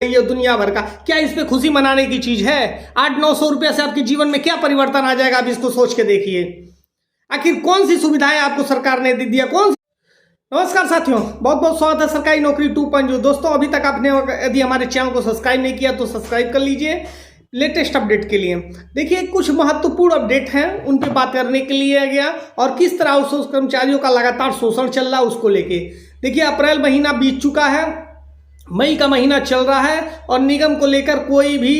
ये दुनिया भर का क्या इस पे खुशी मनाने की चीज है? 800-900 रुपया से आपके जीवन में क्या परिवर्तन आ जाएगा? आप इसको सोच के देखिए। आखिर कौन सी सुविधाएं आपको सरकार ने दे दिया? नमस्कार साथियों, बहुत बहुत स्वागत है सरकारी नौकरी 2.0। दोस्तों, अभी तक आपने यदि हमारे चैनल को सब्सक्राइब नहीं किया तो सब्सक्राइब कर लीजिए लेटेस्ट अपडेट के लिए। देखिए, कुछ महत्वपूर्ण अपडेट हैं, उन पे बात करने के लिए गया और किस तरह आउटसोर्स कर्मचारियों का लगातार शोषण चल रहा है उसको लेके। देखिए, अप्रैल महीना बीत चुका है, मई का महीना चल रहा है और निगम को लेकर कोई भी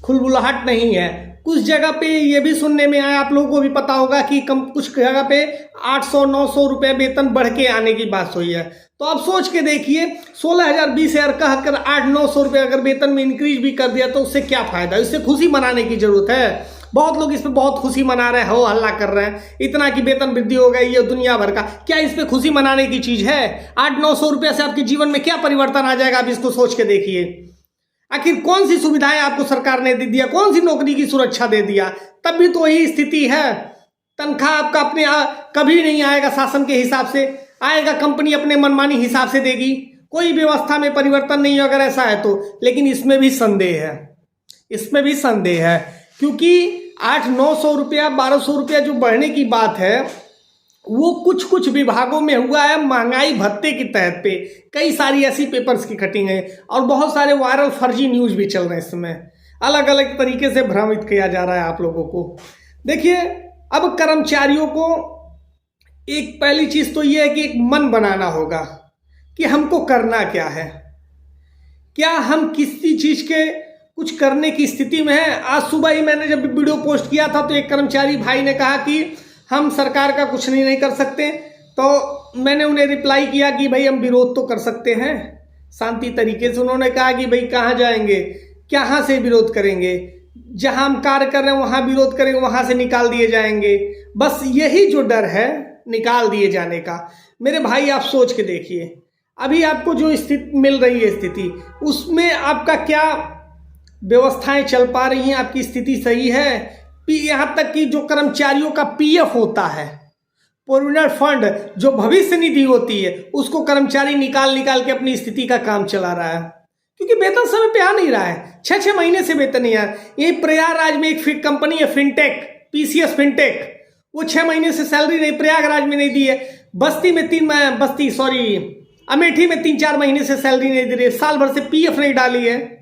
खुलबुलाहट नहीं है। कुछ जगह पे ये भी सुनने में आया, आप लोगों को भी पता होगा कि कुछ जगह पे 800-900 रुपये वेतन बढ़ के आने की बात हुई है। तो आप सोच के देखिए, 16,000 20,000 कहकर 800-900 रुपये अगर वेतन में इंक्रीज भी कर दिया तो उससे क्या फायदा? इससे खुशी मनाने की जरूरत है। बहुत लोग इस पे बहुत खुशी मना रहे हैं, हो हल्ला कर रहे हैं, इतना की वेतन वृद्धि हो गई, ये दुनिया भर का क्या इस पे खुशी मनाने की चीज है? 800-900 रुपये से आपके जीवन में क्या परिवर्तन आ जाएगा? आप इसको सोच के देखिए। आखिर कौन सी सुविधाएं आपको सरकार ने दे दिया? कौन सी नौकरी की सुरक्षा दे दिया? तब भी तो यही स्थिति है। तनख्वाह आपका अपने कभी नहीं आएगा शासन के हिसाब से, आएगा कंपनी अपने मनमानी हिसाब से देगी। कोई व्यवस्था में परिवर्तन नहीं अगर ऐसा है तो। लेकिन इसमें भी संदेह है, इसमें भी संदेह है, क्योंकि 800-900 रुपया 1200 रुपया जो बढ़ने की बात है वो कुछ कुछ विभागों में हुआ है महंगाई भत्ते के तहत पे। कई सारी ऐसी पेपर्स की कटिंग है और बहुत सारे वायरल फर्जी न्यूज भी चल रहे हैं। इसमें अलग अलग तरीके से भ्रमित किया जा रहा है आप लोगों को। देखिए, अब कर्मचारियों को एक पहली चीज तो ये है कि एक मन बनाना होगा कि हमको करना क्या है, क्या हम किसी चीज के कुछ करने की स्थिति में है। आज सुबह ही मैंने जब वीडियो पोस्ट किया था तो एक कर्मचारी भाई ने कहा कि हम सरकार का कुछ नहीं कर सकते, तो मैंने उन्हें रिप्लाई किया कि भाई हम विरोध तो कर सकते हैं शांति तरीके से। उन्होंने कहा कि भाई कहाँ जाएंगे, कहाँ से विरोध करेंगे? जहां हम कार्य कर रहे हैं वहां विरोध करेंगे, वहां से निकाल दिए जाएंगे। बस यही जो डर है निकाल दिए जाने का। मेरे भाई, आप सोच के देखिए, अभी आपको जो स्थिति मिल रही है स्थिति, उसमें आपका क्या व्यवस्थाएं चल पा रही हैं? आपकी स्थिति सही है? यहाँ तक कि जो कर्मचारियों का पीएफ होता है, प्रोविडेंट फंड, जो भविष्य निधि होती है, उसको कर्मचारी निकाल के अपनी स्थिति का काम चला रहा है, क्योंकि वेतन समय पे आ नहीं रहा है। 6-6 महीने से वेतन नहीं आया। यही प्रयागराज में एक कंपनी है फिनटेक, पीसीएस फिनटेक, वो 6 महीने से सैलरी नहीं प्रयागराज में नहीं दी है। अमेठी में 3-4 महीने से सैलरी नहीं दे रही है, साल भर से पीएफ नहीं डाली है।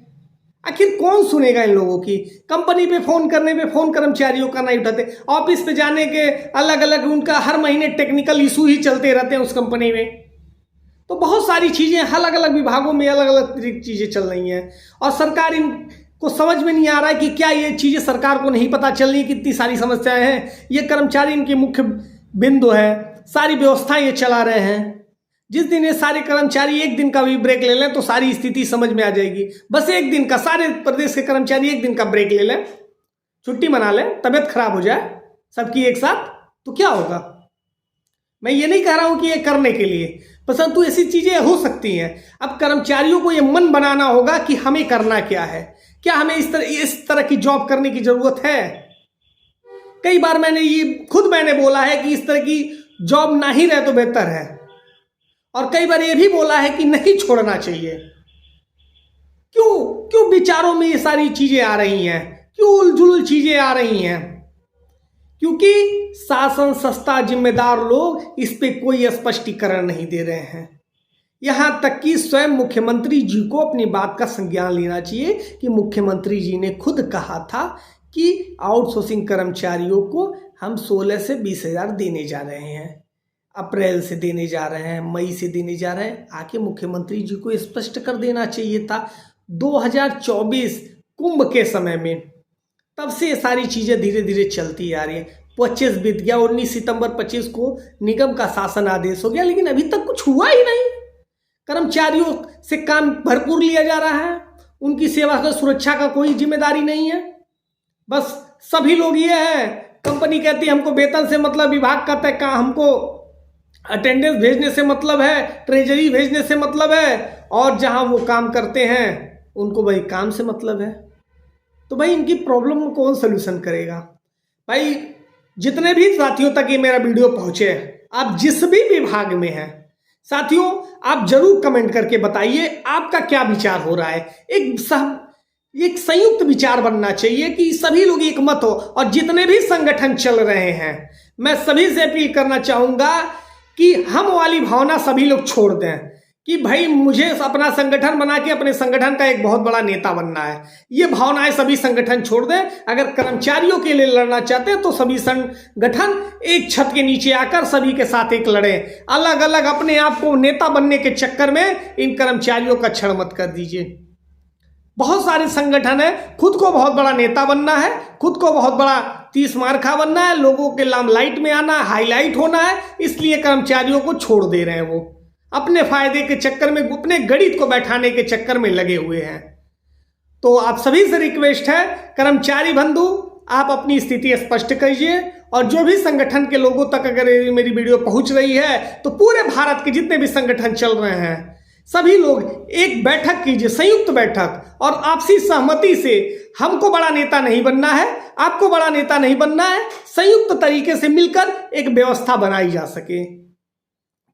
आखिर कौन सुनेगा इन लोगों की? कंपनी पे फोन करने पे फोन कर्मचारियों का नहीं उठाते, ऑफिस पे जाने के अलग अलग उनका हर महीने टेक्निकल इशू ही चलते रहते हैं उस कंपनी में। तो बहुत सारी चीजें अलग अलग विभागों में अलग अलग चीजें चल रही हैं और सरकार इनको समझ में नहीं आ रहा है कि क्या ये चीजें सरकार को नहीं पता चल रही, कितनी सारी समस्याएं हैं। ये कर्मचारी इनके मुख्य बिंदु है, सारी व्यवस्थाएं ये चला रहे हैं। जिस दिन ये सारे कर्मचारी एक दिन का भी ब्रेक ले लें तो सारी स्थिति समझ में आ जाएगी। बस एक दिन का, सारे प्रदेश के कर्मचारी एक दिन का ब्रेक ले लें, छुट्टी मना लें, तबियत खराब हो जाए सबकी एक साथ, तो क्या होगा? मैं ये नहीं कह रहा हूं कि ये करने के लिए, परंतु ऐसी चीजें हो सकती हैं। अब कर्मचारियों को ये मन बनाना होगा कि हमें करना क्या है, क्या हमें इस तरह की जॉब करने की जरूरत है। कई बार मैंने बोला है कि इस तरह की जॉब ना ही रहे तो बेहतर है, और कई बार ये भी बोला है कि नहीं छोड़ना चाहिए। क्यों विचारों में ये सारी चीजें आ रही हैं? क्यों उलझुल चीजें आ रही हैं? क्योंकि शासन सस्ता जिम्मेदार लोग इस पे कोई स्पष्टीकरण नहीं दे रहे हैं। यहां तक कि स्वयं मुख्यमंत्री जी को अपनी बात का संज्ञान लेना चाहिए कि मुख्यमंत्री जी ने खुद कहा था कि आउटसोर्सिंग कर्मचारियों को हम 16 से 20,000 देने जा रहे हैं, अप्रैल से देने जा रहे हैं, मई से देने जा रहे हैं। आके मुख्यमंत्री जी को स्पष्ट कर देना चाहिए था 2024 कुंभ के समय में। तब से ये सारी चीजें धीरे धीरे चलती आ रही है। 25 बीत गया, 19 सितंबर 25 को निगम का शासन आदेश हो गया, लेकिन अभी तक कुछ हुआ ही नहीं। कर्मचारियों से काम भरपूर लिया जा रहा है, उनकी सेवा का सुरक्षा का कोई जिम्मेदारी नहीं है। बस सभी लोग ये है, कंपनी कहती है हमको वेतन से मतलब, विभाग कहता है हमको अटेंडेंस भेजने से मतलब है, ट्रेजरी भेजने से मतलब है, और जहां वो काम करते हैं उनको भाई काम से मतलब है। तो भाई इनकी प्रॉब्लम में कौन सोल्यूशन करेगा? भाई जितने भी साथियों तक ये मेरा वीडियो पहुंचे, आप जिस भी विभाग में हैं, साथियों आप जरूर कमेंट करके बताइए आपका क्या विचार हो रहा है। एक संयुक्त विचार बनना चाहिए कि सभी लोग एक मत हो, और जितने भी संगठन चल रहे हैं मैं सभी से अपील करना चाहूंगा कि हम वाली भावना सभी लोग छोड़ दें कि भाई मुझे अपना संगठन बना के अपने संगठन का एक बहुत बड़ा नेता बनना है। ये भावनाएं सभी संगठन छोड़ दें। अगर कर्मचारियों के लिए लड़ना चाहते हैं तो सभी संगठन एक छत के नीचे आकर सभी के साथ एक लड़ें। अलग अलग अपने आप को नेता बनने के चक्कर में इन कर्मचारियों का क्षण मत कर दीजिए। बहुत सारे संगठन है, खुद को बहुत बड़ा नेता बनना है, खुद को बहुत बड़ा 30 मार्का बनना है, लोगों के लाइट में आना, हाईलाइट होना है, इसलिए कर्मचारियों को छोड़ दे रहे हैं। वो अपने फायदे के चक्कर में, अपने गणित को बैठाने के चक्कर में लगे हुए हैं। तो आप सभी से रिक्वेस्ट है, कर्मचारी बंधु आप अपनी स्थिति स्पष्ट कीजिए, और जो भी संगठन के लोगों तक अगर मेरी वीडियो पहुंच रही है तो पूरे भारत के जितने भी संगठन चल रहे हैं सभी लोग एक बैठक कीजिए, संयुक्त बैठक, और आपसी सहमति से हमको बड़ा नेता नहीं बनना है, आपको बड़ा नेता नहीं बनना है, संयुक्त तरीके से मिलकर एक व्यवस्था बनाई जा सके।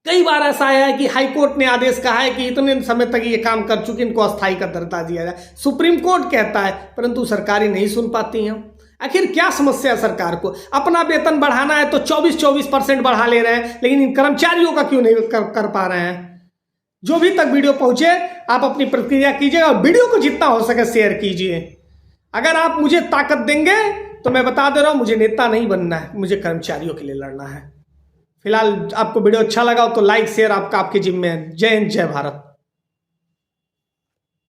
कई बार ऐसा है कि हाई कोर्ट ने आदेश कहा है कि इतने समय तक ये काम कर चुके, इनको अस्थायी का दर्जा दिया जाए, सुप्रीम कोर्ट कहता है, परंतु सरकारें नहीं सुन पाती हैं। आखिर क्या समस्या है सरकार को? अपना वेतन बढ़ाना है तो 24% बढ़ा ले रहे हैं, लेकिन इन कर्मचारियों का क्यों नहीं कर पा रहे हैं? जो भी तक वीडियो पहुंचे आप अपनी प्रतिक्रिया कीजिए, और वीडियो को जितना हो सके शेयर कीजिए। अगर आप मुझे ताकत देंगे तो मैं बता दे रहा हूं, मुझे नेता नहीं बनना है, मुझे कर्मचारियों के लिए लड़ना है। फिलहाल आपको वीडियो अच्छा लगा हो तो लाइक शेयर आपके जिम्मे है। जय हिंद, जय भारत।